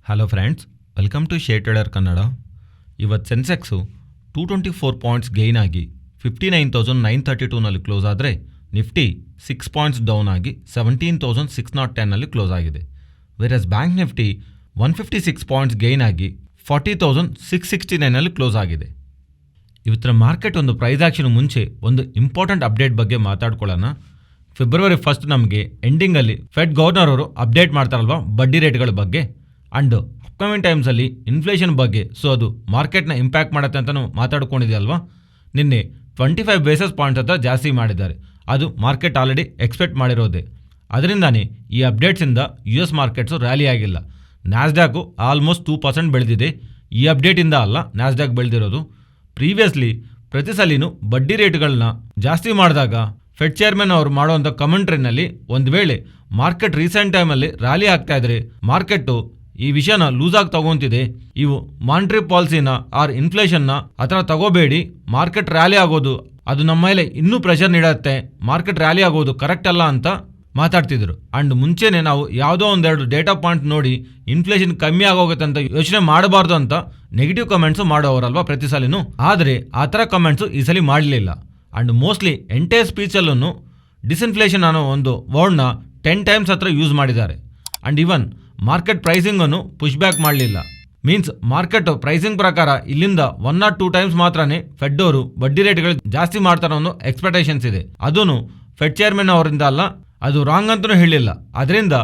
Hello friends, welcome to share trader Kannada. ಇವತ್ತು sensex 224 points gain ಆಗಿ 59,932ನಲ್ಲಿ ಕ್ಲೋಸ್ ಆದರೆ ನಿಫ್ಟಿ 6 ಪಾಯಿಂಟ್ಸ್ ಡೌನ್ ಆಗಿ 17,610ನಲ್ಲಿ ಕ್ಲೋಸ್ ಆಗಿದೆ. Whereas bank nifty 156 points gain ಆಗಿ 40,669ನಲ್ಲಿ ಕ್ಲೋಸ್ ಆಗಿದೆ. ಇವತ್ತಿನ ಮಾರ್ಕೆಟ್ ಒಂದು ಪ್ರೈಸ್ ಆಕ್ಷನ್ ಮುಂಚೆ ಒಂದು ಇಂಪಾರ್ಟೆಂಟ್ ಅಪ್ಡೇಟ್ ಬಗ್ಗೆ ಮಾತಾಡ್ಕೊಳ್ಳೋಣ. ಫೆಬ್ರವರಿ 1 ನಮಗೆ ಎಂಡಿಂಗಲ್ಲಿ ಫೆಡ್ ಗವರ್ನರ್ ಅವರು ಅಪ್ಡೇಟ್ ಮಾಡ್ತಾರಲ್ವಾ ಬಡ್ಡಿ ರೇಟ್ಗಳ ಬಗ್ಗೆ ಆ್ಯಂಡ್ ಅಪ್ಕಮಿಂಗ್ ಟೈಮ್ಸಲ್ಲಿ ಇನ್ಫ್ಲೇಷನ್ ಬಗ್ಗೆ. ಸೊ ಅದು ಮಾರ್ಕೆಟ್ನ ಇಂಪ್ಯಾಕ್ಟ್ ಮಾಡುತ್ತೆ ಅಂತಲೂ ಮಾತಾಡ್ಕೊಂಡಿದೆಯಲ್ವಾ. ನಿನ್ನೆ 25 ಬೇಸಿಸ್ ಪಾಯಿಂಟ್ಸ್ ಹತ್ರ ಜಾಸ್ತಿ ಮಾಡಿದ್ದಾರೆ. ಅದು ಮಾರ್ಕೆಟ್ ಆಲ್ರೆಡಿ ಎಕ್ಸ್ಪೆಕ್ಟ್ ಮಾಡಿರೋದೆ. ಅದರಿಂದಾನೇ ಈ ಅಪ್ಡೇಟ್ಸಿಂದ US ಮಾರ್ಕೆಟ್ಸು ರ್ಯಾಲಿ ಆಗಿಲ್ಲ. ನ್ಯಾಸ್ಡ್ಯಾಕು ಆಲ್ಮೋಸ್ಟ್ 2% ಬೆಳೆದಿದೆ. ಈ ಅಪ್ಡೇಟಿಂದ ಅಲ್ಲ ನ್ಯಾಸ್ಡ್ಯಾಕ್ ಬೆಳೆದಿರೋದು. ಪ್ರೀವಿಯಸ್ಲಿ ಪ್ರತಿ ಸಲಿನೂ ಬಡ್ಡಿ ರೇಟ್ಗಳನ್ನ ಜಾಸ್ತಿ ಮಾಡಿದಾಗ ಫೆಡ್ ಚೇರ್ಮನ್ ಅವರು ಮಾಡುವಂಥ ಕಮೆಂಟ್ರಿನಲ್ಲಿ ಒಂದು ವೇಳೆ ಮಾರ್ಕೆಟ್ ರೀಸೆಂಟ್ ಟೈಮಲ್ಲಿ ರ್ಯಾಲಿ ಆಗ್ತಾ ಇದ್ರೆ ಮಾರ್ಕೆಟ್ಟು ಈ ವಿಷಯನ ಲೂಸಾಗಿ ತಗೊಂತಿದೆ, ಇವು ಮಾನಿಟರಿ ಪಾಲಿಸಿನ ಆರ್ ಇನ್ಫ್ಲೇಷನ್ನ ಆ ಥರ ತಗೋಬೇಡಿ, ಮಾರ್ಕೆಟ್ ರ್ಯಾಲಿ ಆಗೋದು ಅದು ನಮ್ಮ ಮೇಲೆ ಇನ್ನೂ ಪ್ರೆಷರ್ ನೀಡುತ್ತೆ, ಮಾರ್ಕೆಟ್ ರ್ಯಾಲಿ ಆಗೋದು ಕರೆಕ್ಟ್ ಅಲ್ಲ ಅಂತ ಮಾತಾಡ್ತಿದ್ರು. ಆ್ಯಂಡ್ ಮುಂಚೆನೇ ನಾವು ಯಾವುದೋ ಒಂದೆರಡು ಡೇಟಾ ಪಾಯಿಂಟ್ ನೋಡಿ ಇನ್ಫ್ಲೇಷನ್ ಕಮ್ಮಿ ಆಗೋಗುತ್ತೆ ಅಂತ ಯೋಚನೆ ಮಾಡಬಾರ್ದು ಅಂತ ನೆಗೆಟಿವ್ ಕಮೆಂಟ್ಸು ಮಾಡೋರಲ್ವಾ ಪ್ರತಿ ಸಲಿನೂ. ಆದರೆ ಆ ಥರ ಕಮೆಂಟ್ಸು ಈ ಸಲ ಮಾಡಲಿಲ್ಲ. ಆ್ಯಂಡ್ ಮೋಸ್ಟ್ಲಿ ಎಂಟೈರ್ ಸ್ಪೀಚಲ್ಲೂ ಡಿಸ್ಇನ್ಫ್ಲೇಷನ್ ಅನ್ನೋ ಒಂದು ವರ್ಡ್ನ 10 ಟೈಮ್ಸ್ ಹತ್ರ ಯೂಸ್ ಮಾಡಿದ್ದಾರೆ. ಆ್ಯಂಡ್ ಇವನ್ ಮಾರ್ಕೆಟ್ ಪ್ರೈಸಿಂಗನ್ನು ಪುಷ್ ಬ್ಯಾಕ್ ಮಾಡಲಿಲ್ಲ. ಮೀನ್ಸ್ ಮಾರ್ಕೆಟ್ ಪ್ರೈಸಿಂಗ್ ಪ್ರಕಾರ ಇಲ್ಲಿಂದ 1 or 2 ಟೈಮ್ಸ್ ಮಾತ್ರನೇ ಫೆಡ್ ಅವರು ಬಡ್ಡಿ ರೇಟ್ಗಳು ಜಾಸ್ತಿ ಮಾಡ್ತಾರೋ ಅನ್ನೋ ಎಕ್ಸ್ಪೆಕ್ಟೇಷನ್ಸ್ ಇದೆ. ಅದೂ ಫೆಡ್ ಚೇರ್ಮನ್ ಅವರಿಂದ ಅಲ್ಲ, ಅದು ರಾಂಗ್ ಅಂತಲೂ ಹೇಳಿಲ್ಲ. ಅದರಿಂದ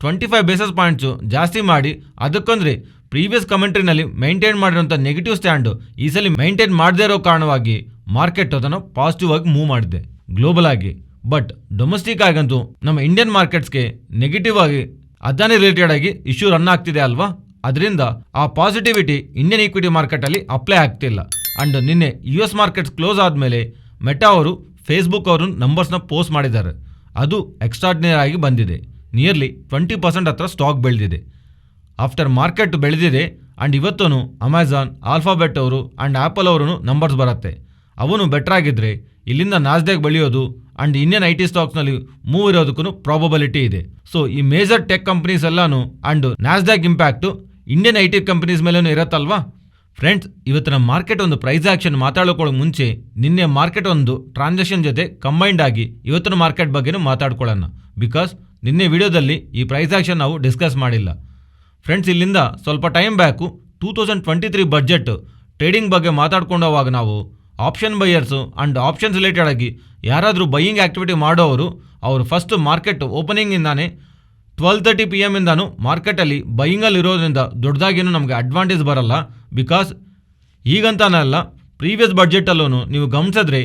25 ಬೇಸಿಸ್ ಪಾಯಿಂಟ್ಸು ಜಾಸ್ತಿ ಮಾಡಿ ಅದಕ್ಕೊಂದ್ರೆ ಪ್ರೀವಿಯಸ್ ಕಮೆಂಟ್ರಿನಲ್ಲಿ ಮೈಂಟೈನ್ ಮಾಡಿರೋಂಥ ನೆಗೆಟಿವ್ ಸ್ಟ್ಯಾಂಡು ಈ ಸಲ ಮೈಂಟೈನ್ ಮಾಡದೇ ಇರೋ ಕಾರಣವಾಗಿ ಮಾರ್ಕೆಟ್ ಅದನ್ನು ಪಾಸಿಟಿವ್ ಆಗಿ ಮೂವ್ ಮಾಡಿದೆ ಗ್ಲೋಬಲ್ ಆಗಿ. ಬಟ್ ಡೊಮೆಸ್ಟಿಕ್ ಆಗಂತೂ ನಮ್ಮ ಇಂಡಿಯನ್ ಮಾರ್ಕೆಟ್ಸ್ಗೆ ನೆಗೆಟಿವ್ ಆಗಿ ಅದಾನಿ ರಿಲೇಟೆಡ್ ಆಗಿ ಇಶ್ಯೂ ರನ್ ಆಗ್ತಿದೆ ಅಲ್ವಾ. ಅದರಿಂದ ಆ ಪಾಸಿಟಿವಿಟಿ ಇಂಡಿಯನ್ ಈಕ್ವಿಟಿ ಮಾರ್ಕೆಟಲ್ಲಿ ಅಪ್ಲೈ ಆಗ್ತಿಲ್ಲ. ಆ್ಯಂಡ್ ನಿನ್ನೆ US ಮಾರ್ಕೆಟ್ಸ್ ಕ್ಲೋಸ್ ಆದಮೇಲೆ ಮೆಟಾ ಅವರು ಫೇಸ್ಬುಕ್ ಅವರು ನಂಬರ್ಸ್ನ ಪೋಸ್ಟ್ ಮಾಡಿದ್ದಾರೆ. ಅದು ಎಕ್ಸ್ಟ್ರಾರ್ಡಿನರಿ ಆಗಿ ಬಂದಿದೆ. ನಿಯರ್ಲಿ 20% ಹತ್ರ ಸ್ಟಾಕ್ ಬೆಳೆದಿದೆ. ಆಫ್ಟರ್ ಮಾರ್ಕೆಟ್ ಬೆಳೆದಿದೆ. ಆ್ಯಂಡ್ ಇವತ್ತೂ ಅಮೆಜಾನ್, ಆಲ್ಫಾಬೆಟ್ ಅವರು ಆ್ಯಂಡ್ ಆ್ಯಪಲ್ ಅವರು ನಂಬರ್ಸ್ ಬರುತ್ತೆ. ಅವನು ಬೆಟರ್ ಆಗಿದ್ದರೆ ಇಲ್ಲಿಂದ ನಾಸ್ಡ್ಯಾಕ್ ಬೆಳೆಯೋದು ಆ್ಯಂಡ್ ಇಂಡಿಯನ್ IT ಸ್ಟಾಕ್ಸ್ನಲ್ಲಿ ಮೂವ್ ಇರೋದಕ್ಕೂ ಪ್ರಾಬಬಿಲಿಟಿ ಇದೆ. ಸೊ ಈ ಮೇಜರ್ ಟೆಕ್ ಕಂಪ್ನೀಸ್ ಎಲ್ಲಾನು and Nasdaq impact Indian IT companies ಮೇಲೂ ಇರತ್ತಲ್ವಾ. ಫ್ರೆಂಡ್ಸ್, ಇವತ್ತಿನ ಮಾರ್ಕೆಟ್ ಒಂದು ಪ್ರೈಸ್ ಆಕ್ಷನ್ ಮಾತಾಡ್ಕೊಳ್ಳೋ ಮುಂಚೆ ನಿನ್ನೆ ಮಾರ್ಕೆಟ್ ಒಂದು ಟ್ರಾನ್ಸಾಕ್ಷನ್ ಜೊತೆ ಕಂಬೈಂಡ್ ಆಗಿ ಇವತ್ತಿನ ಮಾರ್ಕೆಟ್ ಬಗ್ಗೆನೂ ಮಾತಾಡ್ಕೊಳ್ಳೋಣ. ಬಿಕಾಸ್ ನಿನ್ನೆ ವಿಡಿಯೋದಲ್ಲಿ ಈ ಪ್ರೈಸ್ ಆಕ್ಷನ್ ನಾವು ಡಿಸ್ಕಸ್ ಮಾಡಿಲ್ಲ. ಫ್ರೆಂಡ್ಸ್, ಇಲ್ಲಿಂದ ಸ್ವಲ್ಪ ಟೈಮ್ ಬ್ಯಾಕು 2023 ಬಡ್ಜೆಟ್ ಟ್ರೇಡಿಂಗ್ ಬಗ್ಗೆ ಮಾತಾಡ್ಕೊಂಡೋವಾಗ ನಾವು option buyers and options related ಆಗಿ ಯಾರಾದರೂ ಬೈಯಿಂಗ್ ಆ್ಯಕ್ಟಿವಿಟಿ ಮಾಡೋರು ಅವರು ಫಸ್ಟ್ ಮಾರ್ಕೆಟ್ ಓಪನಿಂಗಿಂದಾನೇ 12:30 PM ಇಂದಾನು ಮಾರ್ಕೆಟಲ್ಲಿ ಬೈಯಿಂಗಲ್ಲಿ ಇರೋದ್ರಿಂದ ದೊಡ್ಡದಾಗೇನು ನಮಗೆ ಅಡ್ವಾಂಟೇಜ್ ಬರಲ್ಲ. ಬಿಕಾಸ್ ಈಗಂತಾನಲ್ಲ, ಪ್ರೀವಿಯಸ್ ಬಡ್ಜೆಟಲ್ಲೂ ನೀವು ಗಮನಿಸಿದ್ರೆ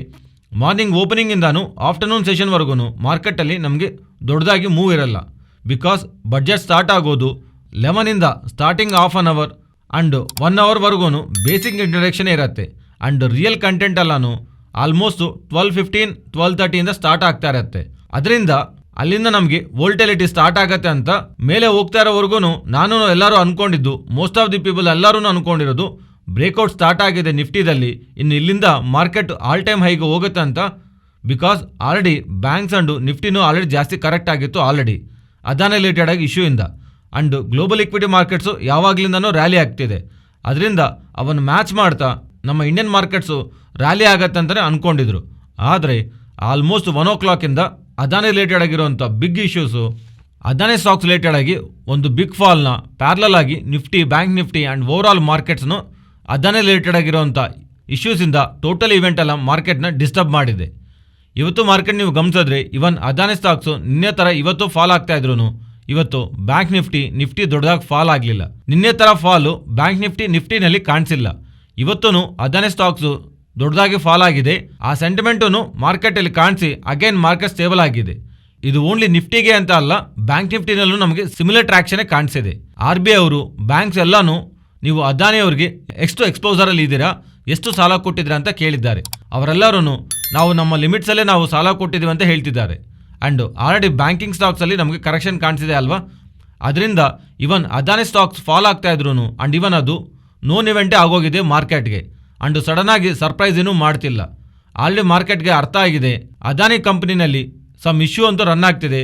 ಮಾರ್ನಿಂಗ್ ಓಪನಿಂಗಿಂದಾನು ಆಫ್ಟರ್ನೂನ್ ಸೆಷನ್ವರೆಗೂ ಮಾರ್ಕೆಟಲ್ಲಿ ನಮಗೆ ದೊಡ್ಡದಾಗಿ ಮೂವ್ ಇರಲ್ಲ. ಬಿಕಾಸ್ ಬಡ್ಜೆಟ್ ಸ್ಟಾರ್ಟ್ ಆಗೋದು 11ಇಂದ ಸ್ಟಾರ್ಟಿಂಗ್ ½ an hour ಆ್ಯಂಡ್ 1 hourವರೆಗೂ ಬೇಸಿಕ್ ಇಂಟ್ರಡಕ್ಷನೇ ಇರುತ್ತೆ. ಆ್ಯಂಡ್ ರಿಯಲ್ ಕಂಟೆಂಟ್ ಎಲ್ಲನೂ ಆಲ್ಮೋಸ್ಟು 12:15, 12:30 ಸ್ಟಾರ್ಟ್ ಆಗ್ತಾ ಇರುತ್ತೆ. ಅದರಿಂದ ಅಲ್ಲಿಂದ ನಮಗೆ ವೋಲ್ಟಿಲಿಟಿ ಸ್ಟಾರ್ಟ್ ಆಗುತ್ತೆ ಅಂತ ಮೇಲೆ ಹೋಗ್ತಾ ಇರೋವರೆಗೂ ನಾನು ಎಲ್ಲರೂ ಅಂದ್ಕೊಂಡಿದ್ದು, ಮೋಸ್ಟ್ ಆಫ್ ದಿ ಪೀಪಲ್ ಎಲ್ಲರೂ ಅಂದ್ಕೊಂಡಿರೋದು ಬ್ರೇಕ್ಔಟ್ ಸ್ಟಾರ್ಟ್ ಆಗಿದೆ ನಿಫ್ಟಿದಲ್ಲಿ, ಇನ್ನು ಇಲ್ಲಿಂದ ಮಾರ್ಕೆಟ್ ಆಲ್ ಟೈಮ್ ಹೈಗೆ ಹೋಗುತ್ತೆ ಅಂತ. ಬಿಕಾಸ್ ಆಲ್ರೆಡಿ ಬ್ಯಾಂಕ್ಸ್ ಆ್ಯಂಡ್ ನಿಫ್ಟಿನೂ ಆಲ್ರೆಡಿ ಜಾಸ್ತಿ ಕರೆಕ್ಟ್ ಆಗಿತ್ತು ಆಲ್ರೆಡಿ ಅದಾನಿ ರಿಲೇಟೆಡ್ ಆಗಿ ಇಶ್ಯೂಯಿಂದ. ಆ್ಯಂಡ್ ಗ್ಲೋಬಲ್ ಇಕ್ವಿಟಿ ಮಾರ್ಕೆಟ್ಸು ಯಾವಾಗಲಿಂದನೂ ರ್ಯಾಲಿ ಆಗ್ತಿದೆ. ಅದರಿಂದ ಅವನ್ನು ಮ್ಯಾಚ್ ಮಾಡ್ತಾ ನಮ್ಮ ಇಂಡಿಯನ್ ಮಾರ್ಕೆಟ್ಸು ರ್ಯಾಲಿ ಆಗತ್ತೆ ಅಂತಲೇ ಅಂದ್ಕೊಂಡಿದ್ರು. ಆದರೆ ಆಲ್ಮೋಸ್ಟ್ 1 o'clock ಅದಾನಿ ರಿಲೇಟೆಡ್ ಆಗಿರುವಂಥ big issues, Adani stocks related ಆಗಿ ಒಂದು ಬಿಗ್ ಫಾಲ್ನ ಪ್ಯಾರಲಲ್ ಆಗಿ Nifty, bank Nifty and overall ಮಾರ್ಕೆಟ್ಸ್ನು ಅದಾನಿ ರಿಲೇಟೆಡ್ ಆಗಿರುವಂಥ ಇಶ್ಯೂಸಿಂದ ಟೋಟಲ್ ಇವೆಂಟ್ ಎಲ್ಲ ಮಾರ್ಕೆಟ್ನ ಡಿಸ್ಟರ್ಬ್ ಮಾಡಿದೆ. ಇವತ್ತು ಮಾರ್ಕೆಟ್ ನೀವು ಗಮನಿಸಿದ್ರೆ ಇವನ್ ಅದಾನಿ ಸ್ಟಾಕ್ಸು ನಿನ್ನೆ ಥರ ಇವತ್ತು ಫಾಲ್ ಆಗ್ತಾ ಇದ್ರು ಇವತ್ತು ಬ್ಯಾಂಕ್ ನಿಫ್ಟಿ ದೊಡ್ಡದಾಗಿ ಫಾಲ್ ಆಗಲಿಲ್ಲ. ನಿನ್ನೆ ಥರ ಫಾಲು ಬ್ಯಾಂಕ್ ನಿಫ್ಟಿನಲ್ಲಿ ಕಾಣಿಸಿಲ್ಲ. ಇವತ್ತೂ ಅದಾನಿ ಸ್ಟಾಕ್ಸು ದೊಡ್ಡದಾಗಿ ಫಾಲ್ ಆಗಿದೆ. ಆ ಸೆಂಟಿಮೆಂಟೂ ಮಾರ್ಕೆಟಲ್ಲಿ ಕಾಣಿಸಿ ಅಗೇನ್ ಮಾರ್ಕೆಟ್ ಸ್ಟೇಬಲ್ ಆಗಿದೆ. ಇದು ಓನ್ಲಿ ನಿಫ್ಟಿಗೆ ಅಂತ ಅಲ್ಲ, ಬ್ಯಾಂಕ್ ನಿಫ್ಟಿನಲ್ಲೂ ನಮಗೆ ಸಿಮಿಲರ್ ಟ್ರ್ಯಾಕ್ಷನೇ ಕಾಣಿಸಿದೆ. RBI ಅವರು ಬ್ಯಾಂಕ್ಸ್ ಎಲ್ಲನೂ ನೀವು ಅದಾನಿ ಅವರಿಗೆ ಎಷ್ಟು ಎಕ್ಸ್ಪೋಸರಲ್ಲಿ ಇದ್ದೀರಾ, ಎಷ್ಟು ಸಾಲ ಕೊಟ್ಟಿದ್ದೀರಾ ಅಂತ ಕೇಳಿದ್ದಾರೆ. ಅವರೆಲ್ಲರೂ ನಾವು ನಮ್ಮ ಲಿಮಿಟ್ಸಲ್ಲೇ ನಾವು ಸಾಲ ಕೊಟ್ಟಿದ್ದೀವಿ ಅಂತ ಹೇಳ್ತಿದ್ದಾರೆ. ಆ್ಯಂಡ್ ಆಲ್ರೆಡಿ ಬ್ಯಾಂಕಿಂಗ್ ಸ್ಟಾಕ್ಸಲ್ಲಿ ನಮಗೆ ಕರೆಕ್ಷನ್ ಕಾಣಿಸಿದೆ ಅಲ್ವಾ. ಅದರಿಂದ ಇವನ್ ಅದಾನಿ ಸ್ಟಾಕ್ಸ್ ಫಾಲ್ ಆಗ್ತಾ ಇದ್ರು ಆ್ಯಂಡ್ ಇವನ್ ಅದು ನೋನ್ ಇವೆಂಟೇ ಆಗೋಗಿದೆ ಮಾರ್ಕೆಟ್ಗೆ. ಆ್ಯಂಡ್ ಸಡನ್ನಾಗಿ ಸರ್ಪ್ರೈಸ್ ಏನೂ ಮಾಡ್ತಿಲ್ಲ. ಆಲ್ರೆಡಿ ಮಾರ್ಕೆಟ್ಗೆ ಅರ್ಥ ಆಗಿದೆ ಅದಾನಿ ಕಂಪ್ನಿನಲ್ಲಿ ಸಮ್ ಇಶ್ಯೂ ಅಂತೂ ರನ್ ಆಗ್ತಿದೆ.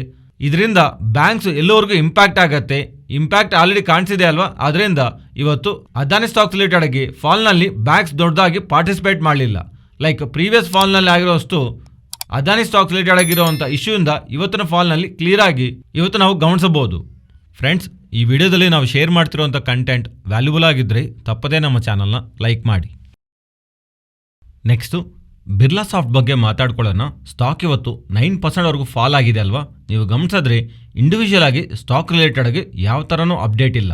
ಇದರಿಂದ ಬ್ಯಾಂಕ್ಸ್ ಎಲ್ಲವರೆಗೂ ಇಂಪ್ಯಾಕ್ಟ್ ಆಗತ್ತೆ. ಇಂಪ್ಯಾಕ್ಟ್ ಆಲ್ರೆಡಿ ಕಾಣಿಸಿದೆ ಅಲ್ವಾ. ಅದರಿಂದ ಇವತ್ತು ಅದಾನಿ ಸ್ಟಾಕ್ಸ್ ರಿಲೇಟೆಡ್ ಆಗಿ ಫಾಲ್ನಲ್ಲಿ ಬ್ಯಾಂಕ್ಸ್ ದೊಡ್ಡದಾಗಿ ಪಾರ್ಟಿಸಿಪೇಟ್ ಮಾಡಲಿಲ್ಲ. ಲೈಕ್ ಪ್ರೀವಿಯಸ್ ಫಾಲ್ನಲ್ಲಿ ಆಗಿರೋಷ್ಟು ಅದಾನಿ ಸ್ಟಾಕ್ಸ್ ರಿಲೇಟೆಡ್ ಆಗಿರುವಂಥ ಇಶ್ಯೂಯಿಂದ ಇವತ್ತಿನ ಫಾಲ್ನಲ್ಲಿ ಕ್ಲಿಯರ್ ಆಗಿ ಇವತ್ತು ನಾವು ಗಮನಿಸಬಹುದು. ಫ್ರೆಂಡ್ಸ್, ಈ ವಿಡಿಯೋದಲ್ಲಿ ನಾವು ಶೇರ್ ಮಾಡ್ತಿರುವಂಥ ಕಂಟೆಂಟ್ ವ್ಯಾಲ್ಯೂಬಲ್ ಆಗಿದ್ದರೆ ತಪ್ಪದೇ ನಮ್ಮ ಚಾನಲ್ನ ಲೈಕ್ ಮಾಡಿ. ನೆಕ್ಸ್ಟು ಬಿರ್ಲಾಸಾಫ್ಟ್ ಬಗ್ಗೆ ಮಾತಾಡ್ಕೊಳ್ಳೋಣ. ಸ್ಟಾಕ್ ಇವತ್ತು 9% ಫಾಲ್ ಆಗಿದೆ ಅಲ್ವಾ. ನೀವು ಗಮನಿಸಿದ್ರೆ ಇಂಡಿವಿಜುವಲ್ ಆಗಿ ಸ್ಟಾಕ್ ರಿಲೇಟೆಡ್ ಆಗಿ ಯಾವ ಥರನೂ ಅಪ್ಡೇಟ್ ಇಲ್ಲ.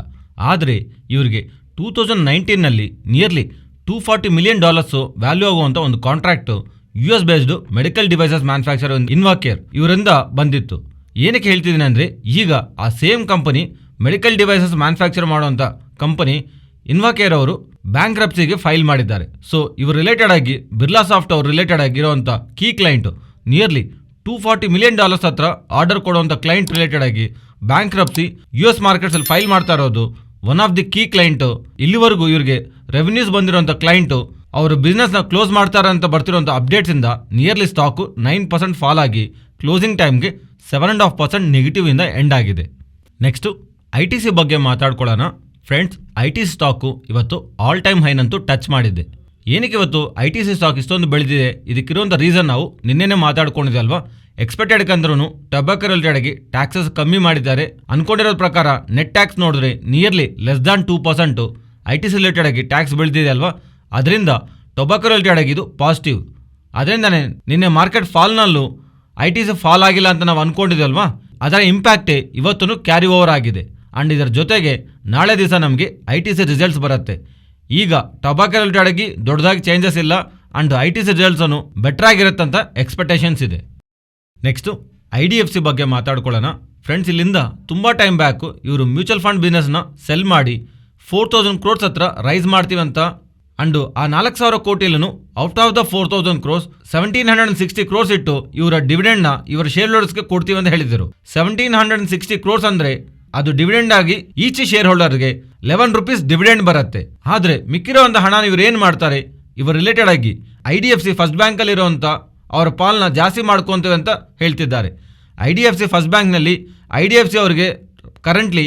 ಆದರೆ ಇವರಿಗೆ 2019ನಲ್ಲಿ ನಿಯರ್ಲಿ $240 ಮಿಲಿಯನ್ ವ್ಯಾಲ್ಯೂ ಆಗುವಂಥ ಒಂದು contract US based medical devices manufacture Invacare ಇವರಿಂದ ಬಂದಿತ್ತು. ಏನಕ್ಕೆ ಹೇಳ್ತಿದ್ದೀನಿ ಅಂದರೆ, ಈಗ ಆ same company medical devices manufacture ಮಾಡುವಂಥ ಕಂಪನಿ ಇನ್ವಾಕೇರ್ ಅವರು ಬ್ಯಾಂಕ್ರಪ್ಸಿಗೆ ಫೈಲ್ ಮಾಡಿದ್ದಾರೆ. ಸೊ ಇವರು ರಿಲೇಟೆಡ್ ಆಗಿ ಬಿರ್ಲಾಸಾಫ್ಟ್ ಅವರು ರಿಲೇಟೆಡ್ ಆಗಿರುವಂಥ ಕೀ ಕ್ಲೈಂಟ್ ನಿಯರ್ಲಿ $240 ಮಿಲಿಯನ್ ಹತ್ರ ಆರ್ಡರ್ ಕೊಡುವಂಥ ಕ್ಲೈಂಟ್ ರಿಲೇಟೆಡ್ ಆಗಿ ಬ್ಯಾಂಕ್ರಪ್ಸಿ US ಮಾರ್ಕೆಟ್ಸಲ್ಲಿ ಫೈಲ್ ಮಾಡ್ತಾ ಇರೋದು one of the key client. ಇಲ್ಲಿವರೆಗೂ ಇವರಿಗೆ ರೆವೆನ್ಯೂಸ್ ಬಂದಿರುವಂಥ ಕ್ಲೈಂಟು ಅವರು ಬಿಸ್ನೆಸ್ನ ಕ್ಲೋಸ್ ಮಾಡ್ತಾರೆ ಅಂತ ಬರ್ತಿರುವಂಥ ಅಪ್ಡೇಟ್ಸಿಂದ ನಿಯರ್ಲಿ ಸ್ಟಾಕು 9% ಫಾಲ್ ಆಗಿ ಕ್ಲೋಸಿಂಗ್ ಟೈಮ್ಗೆ 7.5% ನೆಗೆಟಿವ್ ಇಂದ ಎಂಡ್ ಆಗಿದೆ. ನೆಕ್ಸ್ಟು ITC ಬಗ್ಗೆ ಮಾತಾಡ್ಕೊಳ್ಳೋಣ. ಫ್ರೆಂಡ್ಸ್, ITC ಸ್ಟಾಕು ಇವತ್ತು ಆಲ್ ಟೈಮ್ ಹೈನಂತೂ ಟಚ್ ಮಾಡಿದೆ. ಏನಕ್ಕೆ ಇವತ್ತು ITC ಸ್ಟಾಕ್ ಇಷ್ಟೊಂದು ಬೆಳೆದಿದೆ? ಇದಕ್ಕಿರುವಂಥ ರೀಸನ್ ನಾವು ನಿನ್ನೆನೇ ಮಾತಾಡ್ಕೊಂಡಿದೆ ಅಲ್ವಾ. ಎಕ್ಸ್ಪೆಕ್ಟೆಡ್ ಅಂದ್ರೂ ಟೊಬ್ಯಾಕೋ ರಿಲೇಟೆಡ್ ಟ್ಯಾಕ್ಸಸ್ ಕಮ್ಮಿ ಮಾಡಿದ್ದಾರೆ. ಅನ್ಕೊಂಡಿರೋ ಪ್ರಕಾರ ನೆಟ್ ಟ್ಯಾಕ್ಸ್ ನೋಡಿದ್ರೆ nearly less than 2% ITC related ಆಗಿ ಟ್ಯಾಕ್ಸ್ ಬೆಳೆದಿದೆ ಅಲ್ವಾ. ಅದರಿಂದ ಟೊಬ್ಯಾಕೋ ರಿಲೇಟೆಡ್ ಆಗಿ ಇದು ಪಾಸಿಟಿವ್. ಅದರಿಂದನೇ ನಿನ್ನೆ ಮಾರ್ಕೆಟ್ ಫಾಲ್ನಲ್ಲೂ ITC ಫಾಲ್ ಆಗಿಲ್ಲ ಅಂತ ನಾವು ಅಂದ್ಕೊಂಡಿದ್ವಲ್ವಾ, ಅದರ ಇಂಪ್ಯಾಕ್ಟೇ ಇವತ್ತೂ ಕ್ಯಾರಿ ಓವರ್ ಆಗಿದೆ. ಆ್ಯಂಡ್ ಇದರ ಜೊತೆಗೆ ನಾಳೆ ದಿವಸ ನಮಗೆ ITC ರಿಸಲ್ಟ್ಸ್ ಬರುತ್ತೆ. ಈಗ ಟೊಬ್ಯಾಕೋ ರಿಲೇಟೆಡ್ ಆಗಿ ದೊಡ್ಡದಾಗಿ ಚೇಂಜಸ್ ಇಲ್ಲ. ಆ್ಯಂಡ್ ITC ರಿಸಲ್ಟ್ಸನ್ನು ಬೆಟರ್ ಆಗಿರುತ್ತಂತ ಎಕ್ಸ್ಪೆಕ್ಟೇಷನ್ಸ್ ಇದೆ. ನೆಕ್ಸ್ಟು IDFC ಬಗ್ಗೆ ಮಾತಾಡ್ಕೊಳ್ಳೋಣ. ಫ್ರೆಂಡ್ಸ್, ಇಲ್ಲಿಂದ ತುಂಬ ಟೈಮ್ ಬ್ಯಾಕು ಇವರು ಮ್ಯೂಚುವಲ್ ಫಂಡ್ ಬಿಸ್ನೆಸ್ನ ಸೆಲ್ ಮಾಡಿ 4,000 crores ಹತ್ರ ರೈಸ್ ಮಾಡ್ತೀವಿ ಅಂತ. ಅಂಡು ಆ 4,000 ಕೋಟಿಲೂ out of the 4,000 crores 1,760 crores ಇಟ್ಟು ಇವರ ಡಿವಿಡೆಂಡ್ನ ಇವರ ಶೇರ್ ಹೋಲ್ಡರ್ಸ್ಗೆ ಕೊಡ್ತೀವಿ ಅಂತ ಹೇಳಿದರು. 1,760 crores ಅಂದರೆ ಅದು ಡಿವಿಡೆಂಡ್ ಆಗಿ ಈಚ್ ಶೇರ್ ಹೋಲ್ಡರ್ಗೆ 11 rupees ಡಿವಿಡೆಂಡ್ ಬರುತ್ತೆ. ಆದರೆ ಮಿಕ್ಕಿರೋಂಥ ಹಣ ಇವರು ಏನು ಮಾಡ್ತಾರೆ, ಇವರು ರಿಲೇಟೆಡ್ ಆಗಿ IDFC ಫಸ್ಟ್ ಬ್ಯಾಂಕಲ್ಲಿರುವಂಥ ಅವರ ಪಾಲನ್ನ ಜಾಸ್ತಿ ಮಾಡ್ಕೊತೀವಿ ಅಂತ ಹೇಳ್ತಿದ್ದಾರೆ. IDFC ಫಸ್ಟ್ ಬ್ಯಾಂಕ್ನಲ್ಲಿ IDFC ಅವರಿಗೆ ಕರೆಂಟ್ಲಿ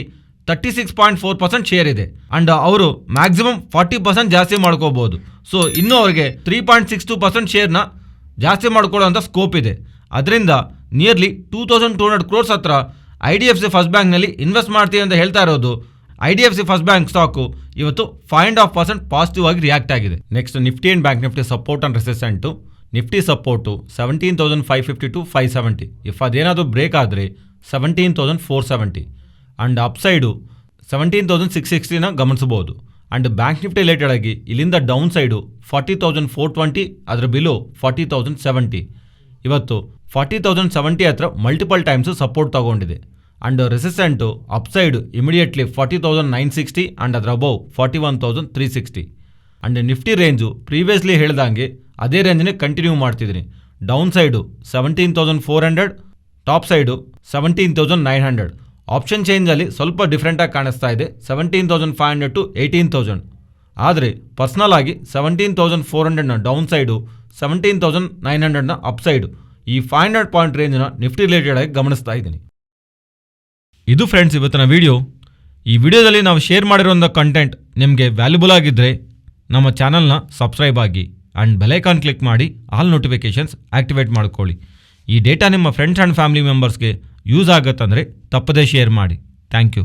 36.4% ಶೇರ್ ಇದೆ. ಆ್ಯಂಡ್ ಅವರು ಮ್ಯಾಕ್ಸಿಮಮ್ 40% ಜಾಸ್ತಿ ಮಾಡ್ಕೋಬೋದು. ಸೊ ಇನ್ನೂ ಅವರಿಗೆ 3.62% ಶೇರ್ನ ಜಾಸ್ತಿ ಮಾಡ್ಕೊಳ್ಳೋಂಥ ಸ್ಕೋಪ್ ಇದೆ. ಅದರಿಂದ ನಿಯರ್ಲಿ 2,200 crores ಹತ್ರ IDFC ಫಸ್ಟ್ ಬ್ಯಾಂಕ್ನಲ್ಲಿ ಇನ್ವೆಸ್ಟ್ ಮಾಡ್ತೀವಿ ಅಂತ ಹೇಳ್ತಾ ಇರೋದು. IDFC ಫಸ್ಟ್ ಬ್ಯಾಂಕ್ ಸ್ಟಾಕು ಇವತ್ತು 5.5% ಪಾಸಿಟಿವ್ ಆಗಿ ರಿಯಾಕ್ಟ್ ಆಗಿದೆ. Next Nifty and bank Nifty support and resistant. Nifty support 17,550 to 570. If ಅದೇನಾದರೂ ಬ್ರೇಕ್ ಆದರೆ 17,470. ಆ್ಯಂಡ್ ಅಪ್ಸೈಡು 17,660ನ ಗಮನಿಸಬಹುದು. ಆ್ಯಂಡ್ ಬ್ಯಾಂಕ್ ನಿಫ್ಟಿ ರಿಲೇಟೆಡ್ ಆಗಿ ಇಲ್ಲಿಂದ ಡೌನ್ ಸೈಡು 40,420, ಅದರ ಬಿಲೋ 40,070. ಇವತ್ತು 40,070 ಹತ್ರ ಮಲ್ಟಿಪಲ್ ಟೈಮ್ಸು ಸಪೋರ್ಟ್ ತಗೊಂಡಿದೆ. And resistant upside immediately 40,960 and ಅದರ above 41,360. And Nifty range previously ಹೇಳ್ದಂಗೆ ಅದೇ ರೇಂಜನ್ನೇ ಕಂಟಿನ್ಯೂ ಮಾಡ್ತಿದ್ದೀನಿ. Down side 17,400, top side 17,900. Option ಚೇಂಜಲ್ಲಿ ಸ್ವಲ್ಪ ಡಿಫ್ರೆಂಟಾಗಿ ಕಾಣಿಸ್ತಾ ಇದೆ, 17,500 to 18,000. ಆದರೆ ಪರ್ಸ್ನಲ್ ಆಗಿ 17,400ನ ಡೌನ್ ಸೈಡು, 17,900ನ ಅಪ್ ಸೈಡು, ಈ 500 ಪಾಯಿಂಟ್ ರೇಂಜ್ನ ನಿಫ್ಟಿ ರಿಲೇಟೆಡ್ ಆಗಿ ಗಮನಿಸ್ತಾ ಇದ್ದೀನಿ. ಇದು ಫ್ರೆಂಡ್ಸ್ ಇವತ್ತಿನ ವಿಡಿಯೋ. ಈ ವಿಡಿಯೋದಲ್ಲಿ ನಾವು ಶೇರ್ ಮಾಡಿರೋಂಥ ಕಂಟೆಂಟ್ ನಿಮಗೆ ವ್ಯಾಲ್ಯೂಬಲ್ ಆಗಿದ್ದರೆ ನಮ್ಮ ಚಾನಲ್ನ ಸಬ್ಸ್ಕ್ರೈಬ್ ಆಗಿ ಆ್ಯಂಡ್ ಬೆಲೈಕಾನ್ ಕ್ಲಿಕ್ ಮಾಡಿ ಆಲ್ ನೋಟಿಫಿಕೇಷನ್ಸ್ ಆ್ಯಕ್ಟಿವೇಟ್ ಮಾಡ್ಕೊಳ್ಳಿ. ಈ ಡೇಟಾ ನಿಮ್ಮ ಫ್ರೆಂಡ್ಸ್ ಆ್ಯಂಡ್ ಫ್ಯಾಮಿಲಿ ಮೆಂಬರ್ಸ್ಗೆ ಯೂಸ್ ಆಗುತ್ತಂದರೆ ತಪ್ಪದೇ ಶೇರ್ ಮಾಡಿ. Thank you.